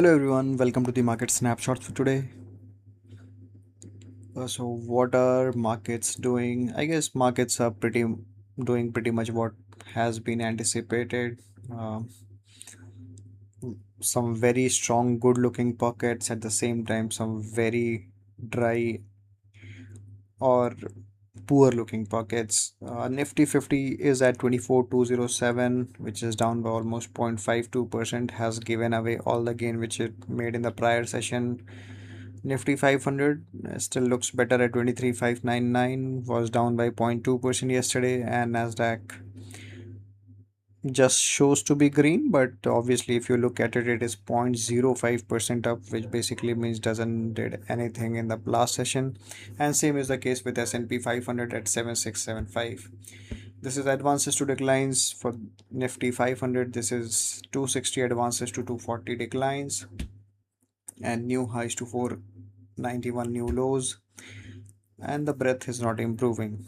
Hello everyone, welcome to the market snapshots for today. So what are markets doing? I guess markets are pretty doing pretty much what has been anticipated. Uh, some very strong, good-looking pockets at the same time, some very dry or poor-looking pockets. Nifty 50 is at 24,207, which is down by almost 0.52%, has given away all the gain which it made in the prior session. Nifty 500 still looks better at 23,599, was down by 0.2% yesterday, and Nasdaq just shows to be green, but obviously if you look at it, it is 0.05% up, which basically means doesn't did anything in the last session. And same is the case with S&P 500 at 7675. This is advances to declines for Nifty 500. This is 260 advances to 240 declines, and new highs to 491 new lows, and the breadth is not improving.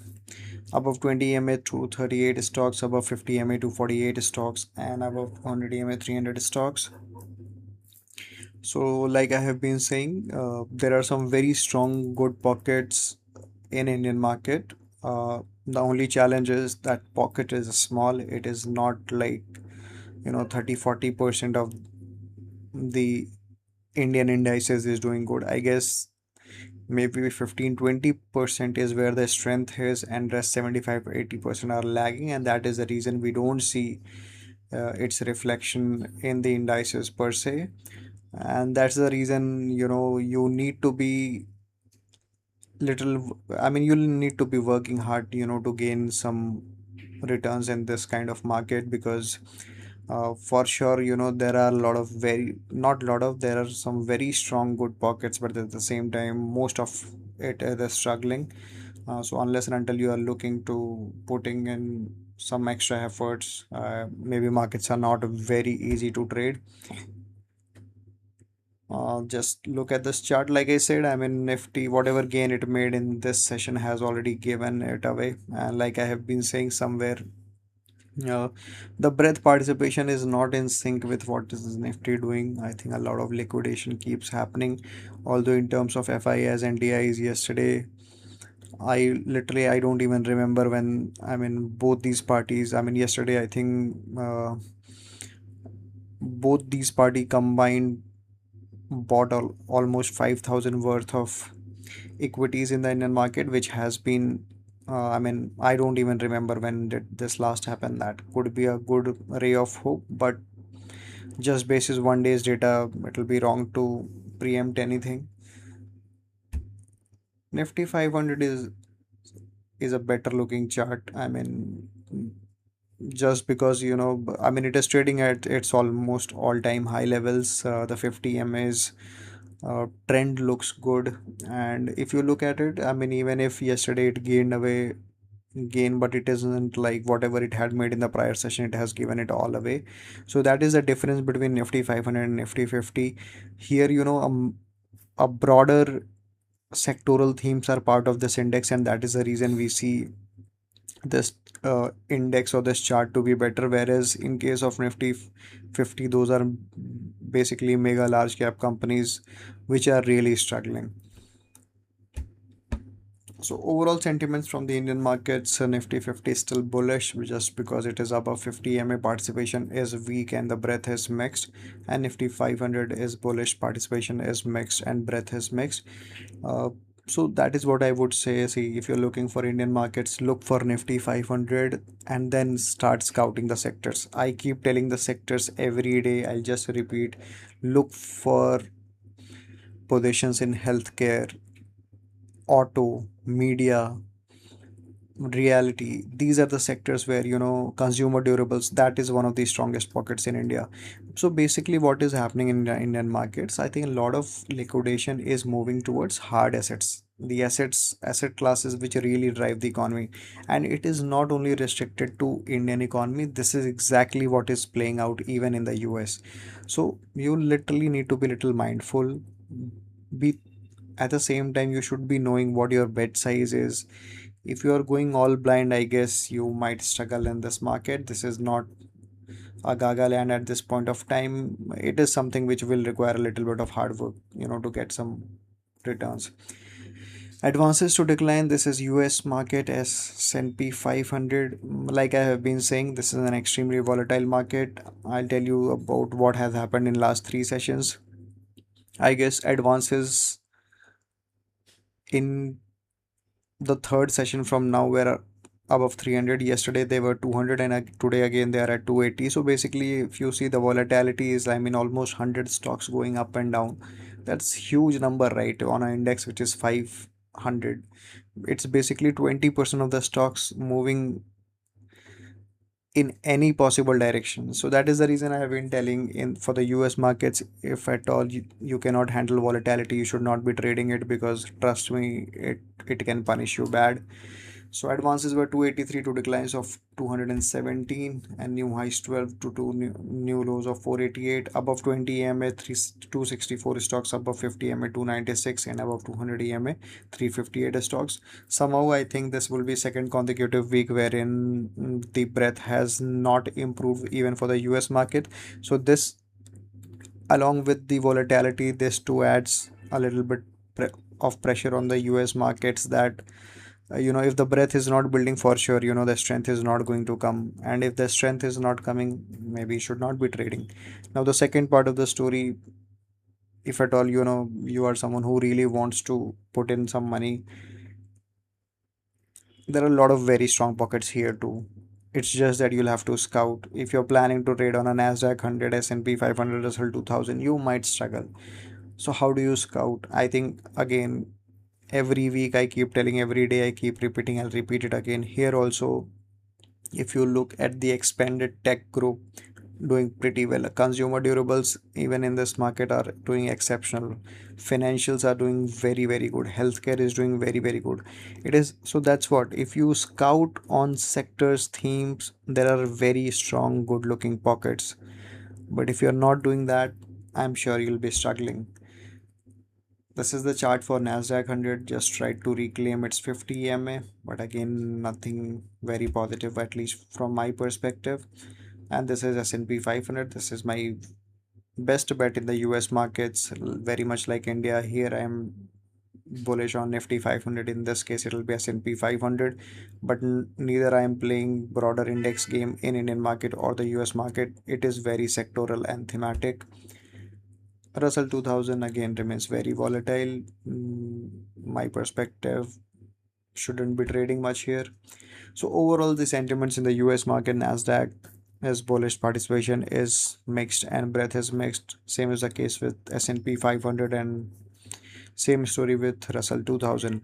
Above 20 EMA 238 stocks, above 50 EMA 248 stocks, and above 100 EMA 300 stocks. So like I have been saying, there are some very strong good pockets in Indian market. The only challenge is that pocket is small. It is not like 30-40% of the Indian indices is doing good. I guess maybe 15-20% is where the strength is, and rest 75-80% are lagging, and that is the reason we don't see its reflection in the indices per se. And that's the reason you need to be you'll need to be working hard to gain some returns in this kind of market, because for sure there are a lot of very not lot of there are some very strong good pockets, but at the same time most of it is struggling. So unless and until you are looking to putting in some extra efforts, maybe markets are not very easy to trade. Just look at this chart. Like I said, Nifty, whatever gain it made in this session has already given it away. And like I have been saying somewhere, uh, the breadth participation is not in sync with what is Nifty doing. I think a lot of liquidation keeps happening. Although in terms of FIs and DIs yesterday, I don't even remember when both these parties. Yesterday I think both these party combined bought almost 5,000 worth of equities in the Indian market, which has been, I don't even remember when did this last happen. That could be a good ray of hope, but just basis one day's data, it will be wrong to preempt anything. Nifty 500 is a better looking chart. Just because it is trading at its almost all-time high levels. The 50 MA's trend looks good, and if you look at it, even if yesterday it gain, but it isn't like whatever it had made in the prior session, it has given it all away. So that is the difference between Nifty 500 and Nifty 50. Here a broader sectoral themes are part of this index, and that is the reason we see this index or this chart to be better, whereas in case of Nifty 50, those are basically mega large cap companies which are really struggling. So overall sentiments from the Indian markets, Nifty 50 is still bullish just because it is above 50 MA, participation is weak and the breadth is mixed, and Nifty 500 is bullish, participation is mixed and breadth is mixed. uh, so that is what I would say. See, if you're looking for Indian markets, look for Nifty 500 and then start scouting the sectors. I keep telling the sectors every day, I'll just repeat: look for positions in healthcare, auto, media, reality. These are the sectors where consumer durables, that is one of the strongest pockets in India. So basically what is happening in the Indian markets, I think a lot of liquidation is moving towards hard assets, the asset classes which really drive the economy. And it is not only restricted to Indian economy, this is exactly what is playing out even in the US. So you literally need to be little mindful. Be At the same time, you should be knowing what your bet size is. If you are going all blind, I guess you might struggle in this market. This is not a gaga land at this point of time. It is something which will require a little bit of hard work, to get some returns. Advances to decline. This is US market S&P 500. Like I have been saying, this is an extremely volatile market. I'll tell you about what has happened in last three sessions. I guess advances in the third session from now were above 300. Yesterday they were 200, and today again they are at 280. So basically, if you see, the volatility is, I mean, almost 100 stocks going up and down. That's huge number, right, on an index which is 500. It's basically 20% of the stocks moving in any possible direction. So that is the reason I have been telling, in for the US markets, if at all you cannot handle volatility, you should not be trading it, because trust me, it can punish you bad. So advances were 283 to declines of 217, and new highs 12 to new lows of 488. Above 20 EMA 264 stocks, above 50 EMA 296, and above 200 EMA 358 stocks. Somehow I think this will be second consecutive week wherein the breadth has not improved even for the US market. So this, along with the volatility, this too adds a little bit of pressure on the US markets, that if the breadth is not building, for sure, the strength is not going to come, and if the strength is not coming, maybe you should not be trading. Now the second part of the story, if at all you are someone who really wants to put in some money, there are a lot of very strong pockets here too. It's just that you'll have to scout. If you're planning to trade on a Nasdaq 100, S&P 500, Russell 2000, you might struggle. So how do you scout? I think, again, every week I keep telling, every day I keep repeating, I'll repeat it again here also. If you look at the expanded tech group, doing pretty well. Consumer durables, even in this market, are doing exceptional. Financials are doing very, very good. Healthcare is doing very, very good. It is, so that's what, if you scout on sectors, themes, there are very strong, good looking pockets. But if you're not doing that, I'm sure you'll be struggling. This is the chart for Nasdaq 100. Just tried to reclaim its 50 EMA, but again, nothing very positive, at least from my perspective. And this is S&P 500. This is my best bet in the US markets, very much like India. Here I am bullish on Nifty 500. In this case, it will be S&P 500, but neither I am playing broader index game in Indian market or the US market. It is very sectoral and thematic. Russell 2000 again remains very volatile. My perspective, shouldn't be trading much here. So overall, the sentiments in the US market, Nasdaq as bullish, participation is mixed, and breadth is mixed. Same is the case with S&P 500, and same story with Russell 2000.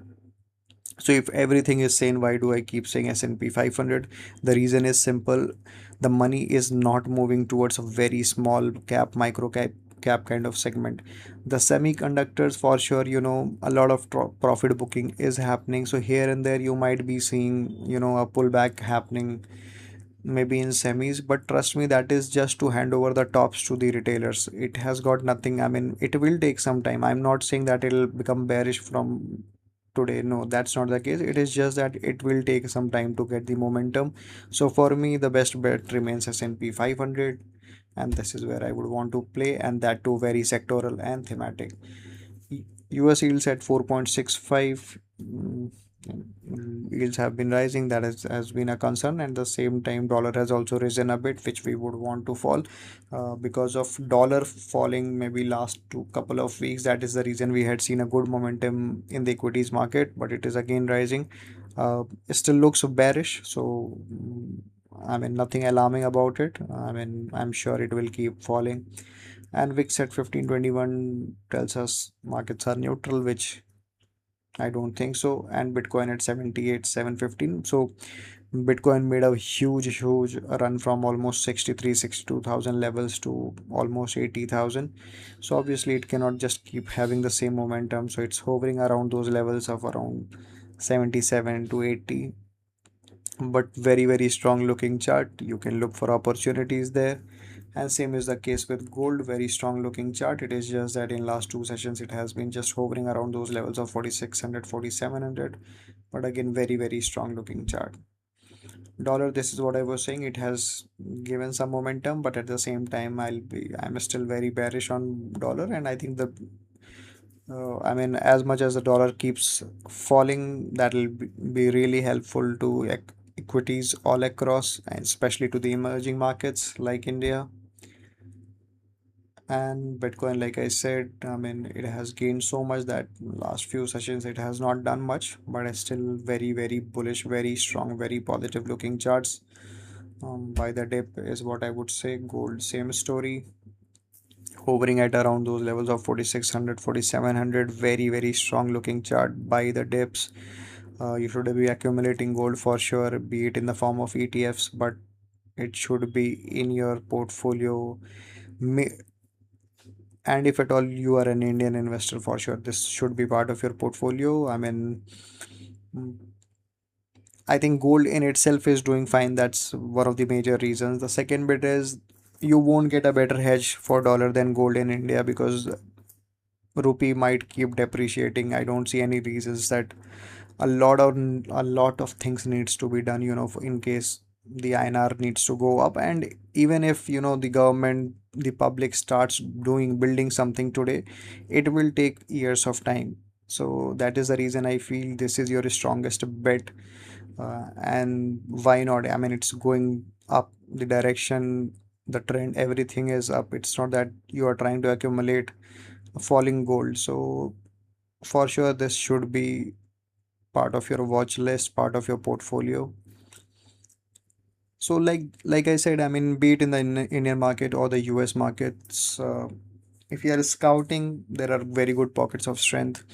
So if everything is sane, why do I keep saying S&P 500? The reason is simple. The money is not moving towards a very small cap, micro cap kind of segment. The semiconductors, for sure, a lot of profit booking is happening. So here and there you might be seeing, a pullback happening, maybe in semis, but trust me, that is just to hand over the tops to the retailers. It has got nothing, I mean, it will take some time. I'm not saying that it'll become bearish from today. No, that's not the case. It is just that it will take some time to get the momentum. So for me, the best bet remains S&P 500, and this is where I would want to play, and that too very sectoral and thematic. US yields at 4.65. Yields have been rising. That has been a concern, and the same time dollar has also risen a bit, which we would want to fall, because of dollar falling maybe last two couple of weeks. That is the reason we had seen a good momentum in the equities market, but it is again rising. It still looks bearish, so I mean, nothing alarming about it. I mean, I'm sure it will keep falling. And VIX at 1521 tells us markets are neutral, which I don't think so. And Bitcoin at 78,715. So Bitcoin made a huge run from almost 63, 62,000 levels to almost 80,000. So obviously it cannot just keep having the same momentum. So it's hovering around those levels of around 77 to 80. But very, very strong looking chart. You can look for opportunities there. And same is the case with gold. Very strong looking chart. It is just that in last two sessions it has been just hovering around those levels of 4600, 4700. But again, very, very strong looking chart. Dollar, this is what I was saying. It has given some momentum, but at the same time, I'm still very bearish on dollar, and I think I mean, as much as the dollar keeps falling, that'll be really helpful to equities all across, and especially to the emerging markets like India. And Bitcoin, like I said, I mean, it has gained so much that last few sessions it has not done much, but it's still very, very bullish, very strong, very positive looking charts. By the dip is what I would say. Gold, same story, hovering at around those levels of 4600, 4700. Very, very strong looking chart by the dips. You should be accumulating gold for sure, be it in the form of ETFs, but it should be in your portfolio. May, and if at all you are an Indian investor, for sure, this should be part of your portfolio. I mean, mm, I think gold in itself is doing fine. That's one of the major reasons. The second bit is you won't get a better hedge for dollar than gold in India because rupee might keep depreciating. I don't see any reasons that a lot of things needs to be done, in case the INR needs to go up. And even if the government, the public starts building something today, it will take years of time. So that is the reason I feel this is your strongest bet. And why not? I mean, it's going up, the direction, the trend, everything is up. It's not that you are trying to accumulate falling gold. So for sure this should be part of your watch list, part of your portfolio. So like I said, I mean, be it in the Indian market or the US markets, if you are scouting, there are very good pockets of strength.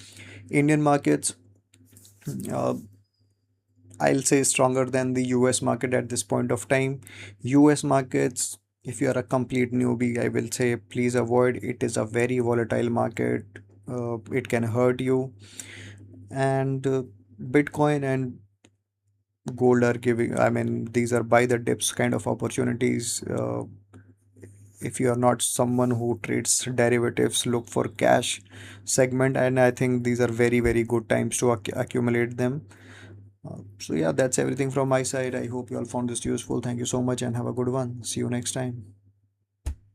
Indian markets, uh, I'll say stronger than the US market at this point of time. US markets, if you are a complete newbie, I will say please avoid. It is a very volatile market. It can hurt you. And Bitcoin and gold are giving, I mean, these are buy the dips kind of opportunities. If you are not someone who trades derivatives, look for cash segment, and I think these are very, very good times to accumulate them. So yeah, that's everything from my side. I hope you all found this useful. Thank you so much and have a good one. See you next time.